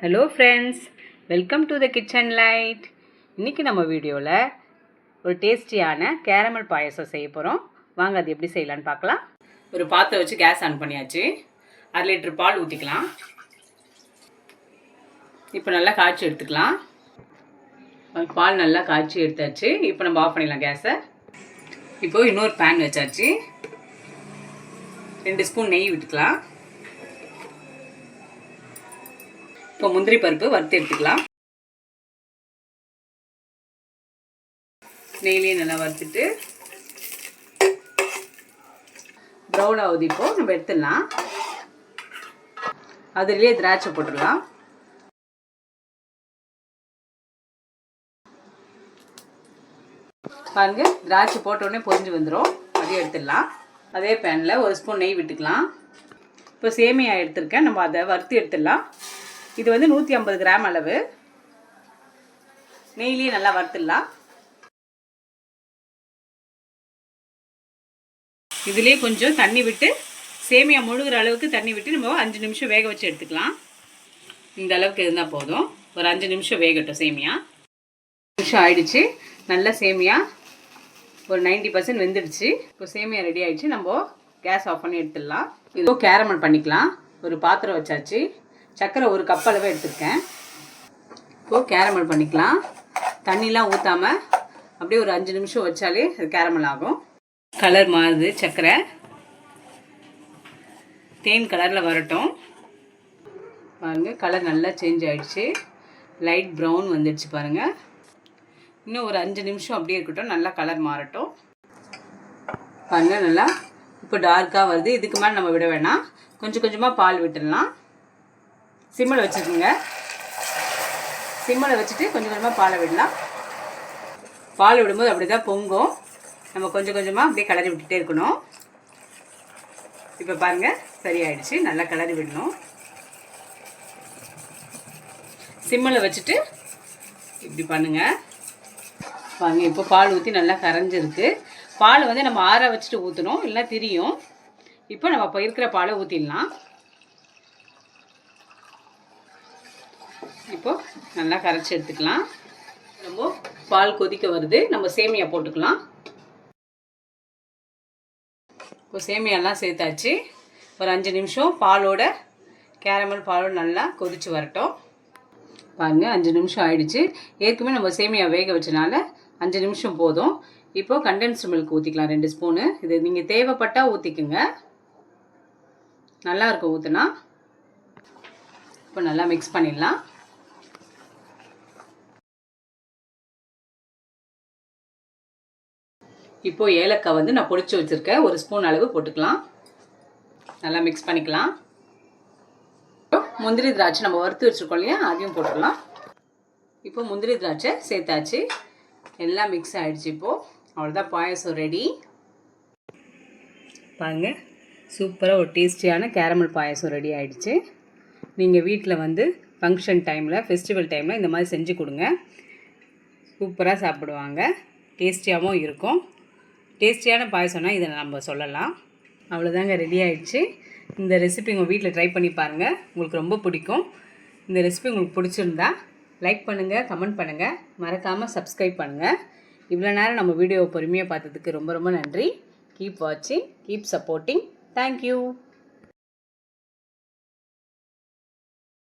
Hello friends, welcome to the kitchen light. இன்றைக்கி நம்ம வீடியோவில் ஒரு டேஸ்டியான கேரமல் பாயசம் செய்ய போகிறோம். வாங்க அது எப்படி செய்யலான்னு பார்க்கலாம். ஒரு பாத்திரம் வச்சு கேஸ் ஆன் பண்ணியாச்சு. 1/2 லிட்டர் பால் ஊற்றிக்கலாம். இப்போ நல்லா காய்ச்சி எடுத்துக்கலாம். பால் நல்லா காய்ச்சி எடுத்தாச்சு. இப்போ நம்ம ஆஃப் பண்ணிடலாம் கேஸை. இப்போது இன்னொரு பேன் வச்சாச்சு. 2 ஸ்பூன் நெய் விட்டுக்கலாம். இப்போ முந்திரி பருப்பு வறுத்து எடுத்துக்கலாம். நெய்லேயே நல்லா வறுத்துட்டு ப்ரௌன் ஆகுது. இப்போது நம்ம எடுத்துடலாம். அதுலேயே திராட்சை போட்டுடலாம். பாருங்க, திராட்சை போட்டோடனே பொரிஞ்சு வந்துடும். அதையும் எடுத்துடலாம். அதே பேனில் 1 ஸ்பூன் நெய் விட்டுக்கலாம். இப்போ சேமியா எடுத்துருக்கேன். நம்ம அதை வறுத்து எடுத்துடலாம். இது வந்து 150 கிராம் அளவு. நெய்லேயே நல்லா வறுத்துடலாம். இதுலேயே கொஞ்சம் தண்ணி விட்டு சேமியா முழுகிற அளவுக்கு தண்ணி விட்டு நம்ம 5 நிமிஷம் வேக வச்சு எடுத்துக்கலாம். இந்த அளவுக்கு இருந்தால் போதும். ஒரு 5 நிமிஷம் வேகட்டும். சேமியா 5 நிமிஷம் ஆயிடுச்சு. நல்லா சேமியா ஒரு 90% வெந்துடுச்சு. இப்போ சேமியா ரெடி ஆகிடுச்சு. நம்ம கேஸ் ஆஃப் பண்ணி எடுத்துடலாம். இதோ கேரமல் பண்ணிக்கலாம். ஒரு பாத்திரம் வச்சாச்சு. சர்க்கரை 1 கப் அளவு எடுத்துருக்கேன். இப்போது கேரமல் பண்ணிக்கலாம். தண்ணிலாம் ஊற்றாமல் அப்படியே ஒரு 5 நிமிஷம் வச்சாலே அது கேரமல் ஆகும். கலர் மாறுது. சர்க்கரை தேன் கலரில் வரட்டும். பாருங்கள், கலர் நல்லா சேஞ்ச் ஆகிடுச்சு. லைட் ப்ரௌன் வந்துடுச்சு பாருங்கள். இன்னும் ஒரு 5 நிமிஷம் அப்படியே இருக்கட்டும். நல்லா கலர் மாறட்டும். பாருங்கள், நல்லா இப்போ டார்க்காக வருது. இதுக்கு மேலே நம்ம விட வேணாம். கொஞ்சம் கொஞ்சமாக பால் விட்டுடலாம். சிம்மில் வச்சுக்கோங்க. சிம்மில் வச்சுட்டு கொஞ்சம் கொஞ்சமாக பாலை விடலாம். பால் விடும்போது அப்படி தான் பொங்கும். நம்ம கொஞ்சம் கொஞ்சமாக அப்படியே கிளறி விட்டுட்டே இருக்கணும். இப்போ பாருங்கள், சரியாயிடுச்சு. நல்லா கிளறி விடணும். சிம்மில் வச்சுட்டு இப்படி பண்ணுங்கள். பாருங்க, இப்போ பால் ஊற்றி நல்லா கரைஞ்சிருக்கு. பால் வந்து நம்ம ஆற வச்சுட்டு ஊற்றணும், இல்லைனா திரியும். இப்போ நம்ம இப்போ இருக்கிற பாலை ஊற்றிடலாம். இப்போது நல்லா கரைச்சி எடுத்துக்கலாம். நம்ம பால் கொதிக்க வருது. நம்ம சேமியா போட்டுக்கலாம். இப்போ சேமியாலாம் சேர்த்தாச்சு. ஒரு 5 நிமிஷம் பாலோட கேரமல் பாலோடு நல்லா கொதித்து வரட்டும். பாருங்கள், 5 நிமிஷம் ஆயிடுச்சு. ஏற்கனவே நம்ம சேமியா வேக வச்சனால 5 நிமிஷம் போதும். இப்போது கண்டென்ஸ்டு மில்க் ஊற்றிக்கலாம் 2 ஸ்பூனு. இது நீங்கள் தேவைப்பட்டால் ஊற்றிக்குங்க. நல்லாயிருக்கும் ஊற்றுனா. இப்போ நல்லா மிக்ஸ் பண்ணிடலாம். இப்போது ஏலக்காய் வந்து நான் பொடிச்சு வச்சுருக்கேன். 1 ஸ்பூன் அளவு போட்டுக்கலாம். நல்லா மிக்ஸ் பண்ணிக்கலாம். முந்திரி திராட்சை நம்ம வறுத்து வச்சுருக்கோம் இல்லையா, அதையும் போட்டுடலாம். இப்போ முந்திரி திராட்சை சேர்த்தாச்சு. எல்லாம் மிக்ஸ் ஆகிடுச்சு. இப்போது அவ்வளோதான், பாயசம் ரெடி. பாருங்கள், சூப்பராக ஒரு டேஸ்டியான கேரமல் பாயசம் ரெடி ஆகிடுச்சு. நீங்கள் வீட்டில் வந்து ஃபங்க்ஷன் டைமில், ஃபெஸ்டிவல் டைமில் இந்த மாதிரி செஞ்சு கொடுங்க. சூப்பராக சாப்பிடுவாங்க. டேஸ்டியாகவும் இருக்கும். டேஸ்டியான பாயசம்னா இதை நம்ம சொல்லலாம். அவ்வளோதாங்க, ரெடி ஆகிடுச்சு. இந்த ரெசிபி உங்கள் வீட்டில் ட்ரை பண்ணி பாருங்கள். உங்களுக்கு ரொம்ப பிடிக்கும். இந்த ரெசிபி உங்களுக்கு பிடிச்சிருந்தா லைக் பண்ணுங்கள், கமெண்ட் பண்ணுங்கள், மறக்காமல் சப்ஸ்கிரைப் பண்ணுங்கள். இவ்வளோ நேரம் நம்ம வீடியோவை பொறுமையாக பார்த்ததுக்கு ரொம்ப ரொம்ப நன்றி. கீப் வாட்சிங், கீப் சப்போர்ட்டிங். தேங்க்யூ.